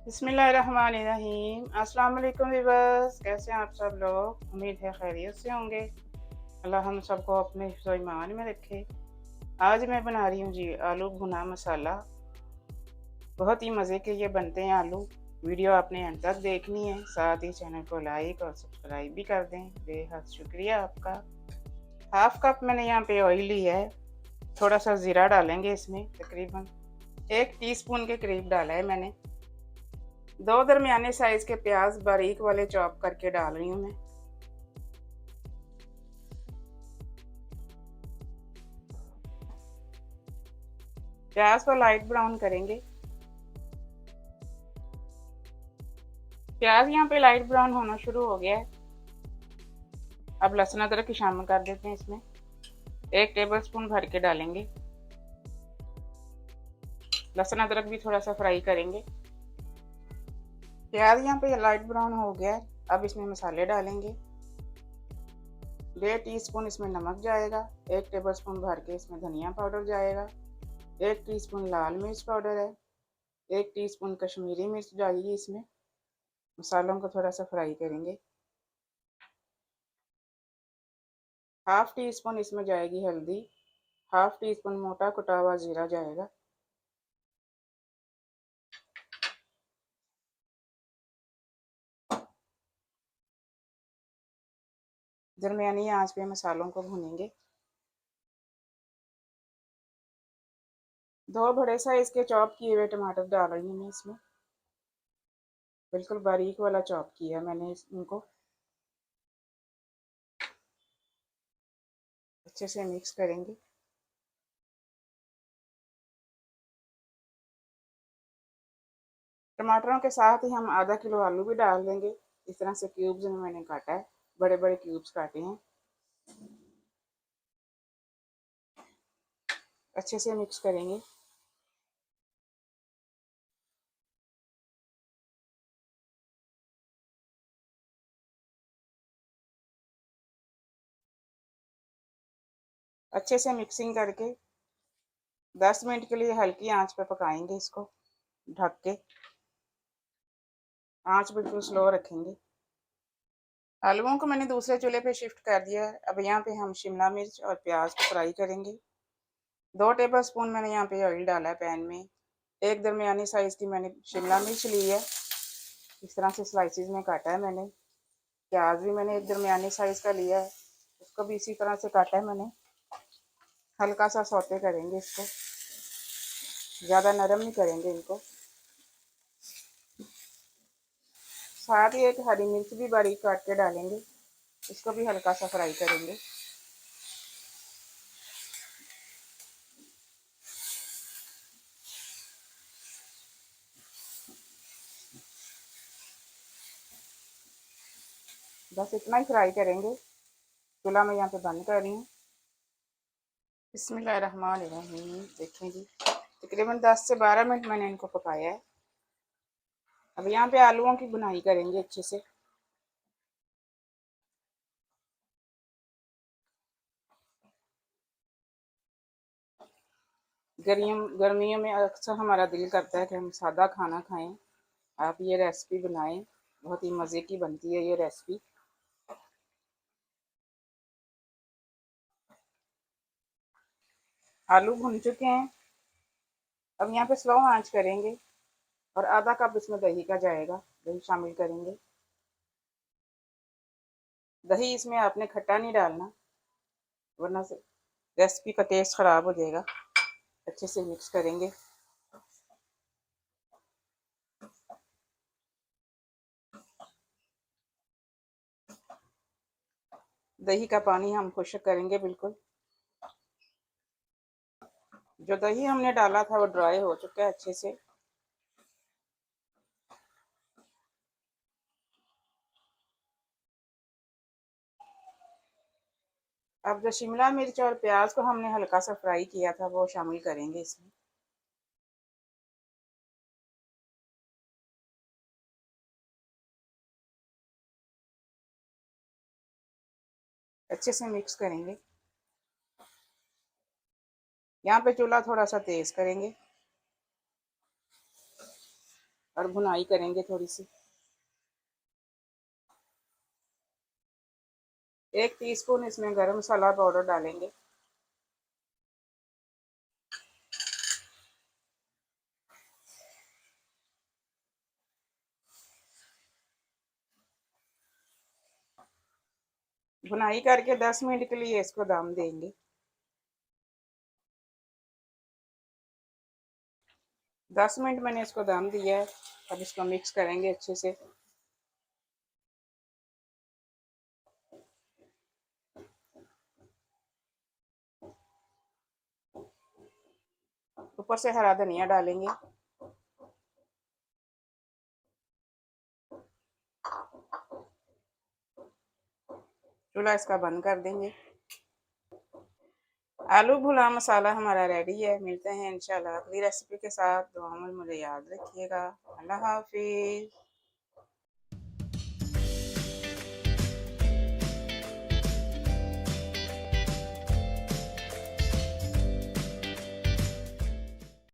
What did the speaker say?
बिस्मिल्लाहिर्रहमानिर्रहीम। अस्सलाम वालेकुम व्यूअर्स, कैसे हैं आप सब लोग? उम्मीद है खैरियत से होंगे। अल्लाह हम सबको अपने हिफ्ज़ व ईमान में रखे। आज मैं बना रही हूँ जी आलू भुना मसाला। बहुत ही मज़े के ये बनते हैं आलू। वीडियो आपने अंत तक देखनी है, साथ ही चैनल को लाइक और सब्सक्राइब भी कर दें। बेहद शुक्रिया आपका। हाफ कप मैंने यहाँ पे ऑयल ली है। थोड़ा सा ज़ीरा डालेंगे इसमें, तकरीबन 1 टीस्पून के करीब डाला है मैंने। 2 दरमियाने साइज के प्याज बारीक वाले चॉप करके डाल रही हूँ मैं। प्याज को लाइट ब्राउन करेंगे। प्याज यहाँ पे लाइट ब्राउन होना शुरू हो गया है। अब लहसुन अदरक की शामिल कर देते हैं इसमें। 1 टेबलस्पून भर के डालेंगे। लहसुन अदरक भी थोड़ा सा फ्राई करेंगे। प्याज यहाँ पे लाइट ब्राउन हो गया है। अब इसमें मसाले डालेंगे। 1.5 टीस्पून इसमें नमक जाएगा। 1 टेबलस्पून भर के इसमें धनिया पाउडर जाएगा। 1 टीस्पून लाल मिर्च पाउडर है। 1 टीस्पून कश्मीरी मिर्च जाएगी इसमें। मसालों को थोड़ा सा फ्राई करेंगे। हाफ टी स्पून इसमें जाएगी हल्दी। हाफ टी स्पून मोटा कुटा हुआ जीरा जाएगा। दरमियानी आंच पे मसालों को भूनेंगे। 2 बड़े साइज के चॉप किए हुए टमाटर डाल रही हूँ मैं इसमें। बिल्कुल बारीक वाला चॉप किया मैंने इनको। अच्छे से मिक्स करेंगे। टमाटरों के साथ ही हम आधा किलो आलू भी डाल देंगे। इस तरह से क्यूब्स में मैंने काटा है, बड़े बड़े क्यूब्स काटे हैं। अच्छे से मिक्स करेंगे। अच्छे से मिक्सिंग करके 10 मिनट के लिए हल्की आंच पे पकाएंगे इसको, ढक के। आंच बिल्कुल स्लो रखेंगे। आलूओं को मैंने दूसरे चूल्हे पे शिफ्ट कर दिया है। अब यहाँ पे हम शिमला मिर्च और प्याज को फ्राई करेंगे। 2 टेबलस्पून मैंने यहाँ पे ऑयल डाला है पैन में। 1 दरमियानी साइज की मैंने शिमला मिर्च ली है। इस तरह से स्लाइसिस में काटा है मैंने। प्याज भी मैंने 1 दरमियानी साइज का लिया है, उसको भी इसी तरह से काटा है मैंने। हल्का सा सौते करेंगे इसको, ज़्यादा नरम नहीं करेंगे इनको। साथ ही एक हरी मिर्च भी बारीक काट के डालेंगे, इसको भी हल्का सा फ्राई करेंगे। बस इतना ही फ्राई करेंगे। चूल्हा मैं यहाँ पे बंद कर रही हूँ। बिस्मिल्लाहिर्रहमानिर्रहीम। देखें जी, तकरीबन 10 से 12 मिनट मैंने इनको पकाया है। अब यहाँ पे आलूओं की बुनाई करेंगे अच्छे से। गर्मियों में अक्सर हमारा दिल करता है कि हम सादा खाना खाएं। आप ये रेसिपी बनाएं, बहुत ही मज़े की बनती है ये रेसिपी। आलू भुन चुके हैं। अब यहाँ पे स्लो आंच करेंगे और आधा कप इसमें दही का जाएगा। दही शामिल करेंगे। दही इसमें आपने खट्टा नहीं डालना, वरना से रेसिपी का टेस्ट ख़राब हो जाएगा। अच्छे से मिक्स करेंगे। दही का पानी हम खुश्क करेंगे बिल्कुल। जो दही हमने डाला था वो ड्राई हो चुका है अच्छे से। अब जो शिमला मिर्च और प्याज को हमने हल्का सा फ्राई किया था वो शामिल करेंगे इसमें। अच्छे से मिक्स करेंगे। यहाँ पे चूल्हा थोड़ा सा तेज करेंगे और भुनाई करेंगे थोड़ी सी। 1 टीस्पून इसमें गरम मसाला पाउडर डालेंगे। भुनाई करके 10 मिनट के लिए इसको दम देंगे। 10 मिनट मैंने इसको दम दिया है। अब इसको मिक्स करेंगे अच्छे से। ऊपर से हरा धनिया डालेंगे। चूल्हा इसका बंद कर देंगे। आलू भुना मसाला हमारा रेडी है। मिलते हैं इंशाल्लाह अगली रेसिपी के साथ। दुआ में मुझे याद रखिएगा। अल्लाह हाफिज।